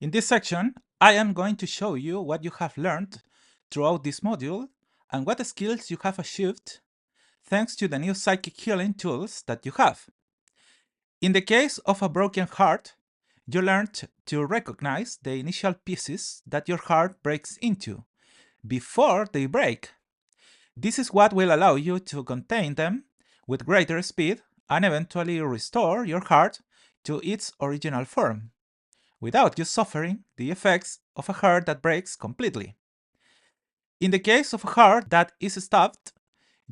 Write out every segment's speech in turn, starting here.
In this section, I am going to show you what you have learned throughout this module and what skills you have achieved thanks to the new psychic healing tools that you have. In the case of a broken heart, you learned to recognize the initial pieces that your heart breaks into before they break. This is what will allow you to contain them with greater speed and eventually restore your heart to its original form, without you suffering the effects of a heart that breaks completely. In the case of a heart that is stuffed,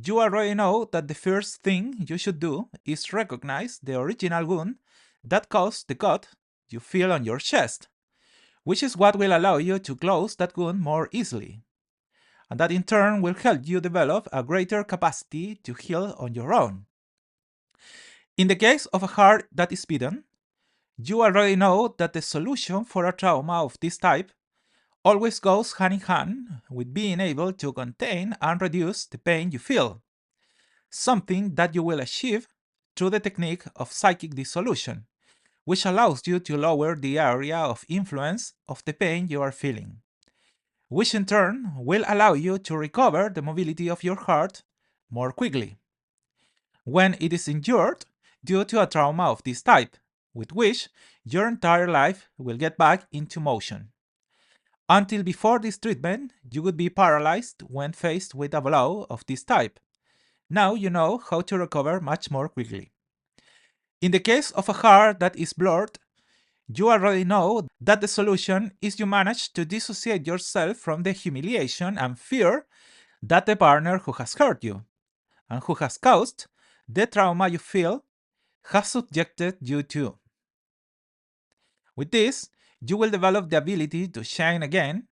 you already know that the first thing you should do is recognize the original wound that caused the cut you feel on your chest, which is what will allow you to close that wound more easily. And that in turn will help you develop a greater capacity to heal on your own. In the case of a heart that is beaten, you already know that the solution for a trauma of this type always goes hand in hand with being able to contain and reduce the pain you feel, something that you will achieve through the technique of psychic dissolution, which allows you to lower the area of influence of the pain you are feeling, which in turn will allow you to recover the mobility of your heart more quickly when it is injured due to a trauma of this type, with which your entire life will get back into motion. Until before this treatment, you would be paralyzed when faced with a blow of this type. Now you know how to recover much more quickly. In the case of a heart that is blurred, you already know that the solution is you manage to dissociate yourself from the humiliation and fear that the partner who has hurt you and who has caused the trauma you feel has subjected you to. With this, you will develop the ability to shine again,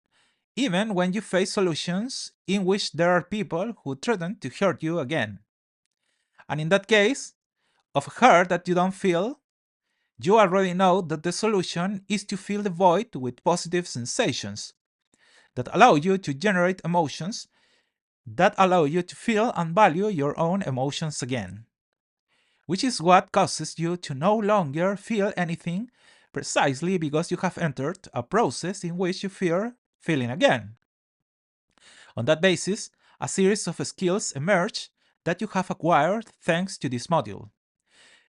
even when you face solutions in which there are people who threaten to hurt you again. And in that case, of hurt that you don't feel, you already know that the solution is to fill the void with positive sensations that allow you to generate emotions that allow you to feel and value your own emotions again, which is what causes you to no longer feel anything precisely because you have entered a process in which you fear feeling again. On that basis, a series of skills emerge that you have acquired thanks to this module.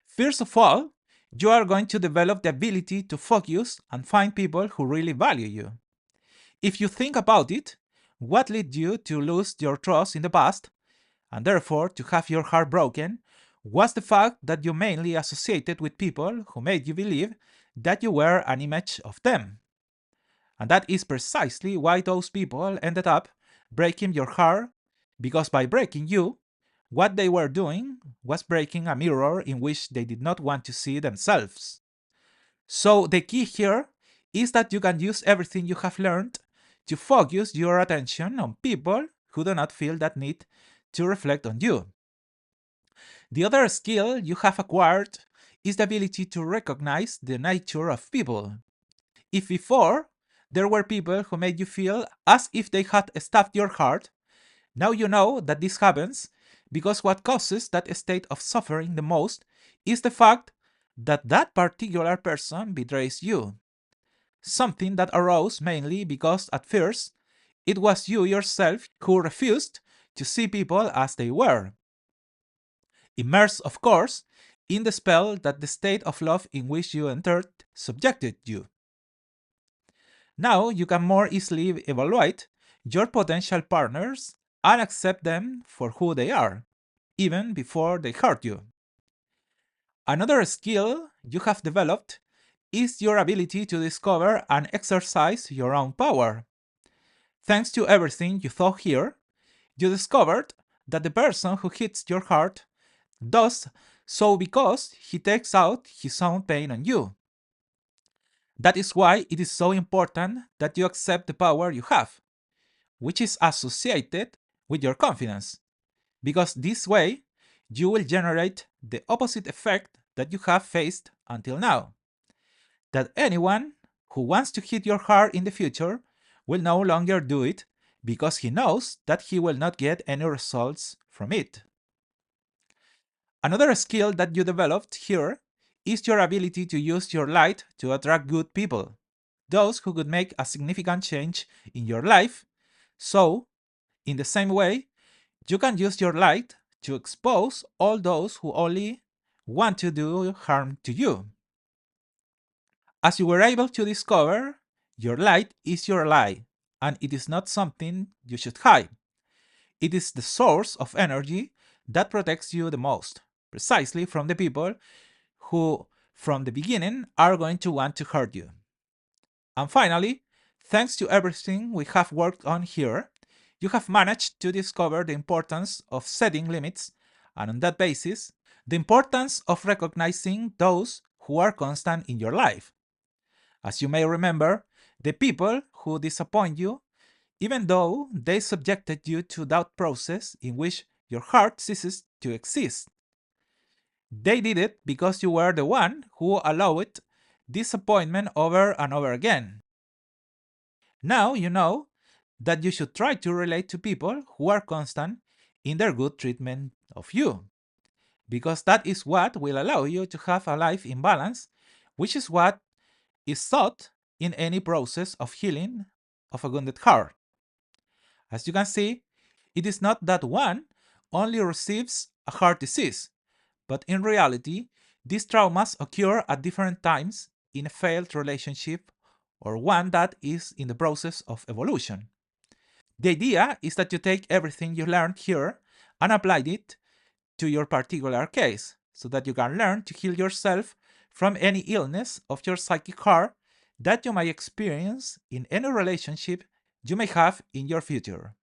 First of all, you are going to develop the ability to focus and find people who really value you. If you think about it, what led you to lose your trust in the past, and therefore to have your heart broken, was the fact that you mainly associated with people who made you believe that you were an image of them. And that is precisely why those people ended up breaking your heart, because by breaking you, what they were doing was breaking a mirror in which they did not want to see themselves. So the key here is that you can use everything you have learned to focus your attention on people who do not feel that need to reflect on you. The other skill you have acquired is the ability to recognize the nature of people. If before there were people who made you feel as if they had stabbed your heart, now you know that this happens because what causes that state of suffering the most is the fact that that particular person betrays you. Something that arose mainly because at first it was you yourself who refused to see people as they were. Immersed, of course, in the spell that the state of love in which you entered subjected you. Now you can more easily evaluate your potential partners and accept them for who they are, even before they hurt you. Another skill you have developed is your ability to discover and exercise your own power. Thanks to everything you thought here, you discovered that the person who hits your heart does so because he takes out his own pain on you. That is why it is so important that you accept the power you have, which is associated with your confidence, because this way you will generate the opposite effect that you have faced until now. That anyone who wants to hit your heart in the future will no longer do it because he knows that he will not get any results from it. Another skill that you developed here is your ability to use your light to attract good people. those who could make a significant change in your life. So, in the same way, you can use your light to expose all those who only want to do harm to you. As you were able to discover, your light is your lie, and it is not something you should hide. It is the source of energy that protects you the most, precisely from the people who, from the beginning, are going to want to hurt you. And finally, thanks to everything we have worked on here, you have managed to discover the importance of setting limits, and on that basis, the importance of recognizing those who are constant in your life. As you may remember, the people who disappoint you, even though they subjected you to that process in which your heart ceases to exist, they did it because you were the one who allowed disappointment over and over again. Now you know that you should try to relate to people who are constant in their good treatment of you, because that is what will allow you to have a life in balance, which is what is sought in any process of healing of a wounded heart. As you can see, it is not that one only receives a heart disease, but in reality, these traumas occur at different times in a failed relationship or one that is in the process of evolution. The idea is that you take everything you learned here and apply it to your particular case so that you can learn to heal yourself from any illness of your psychic heart that you may experience in any relationship you may have in your future.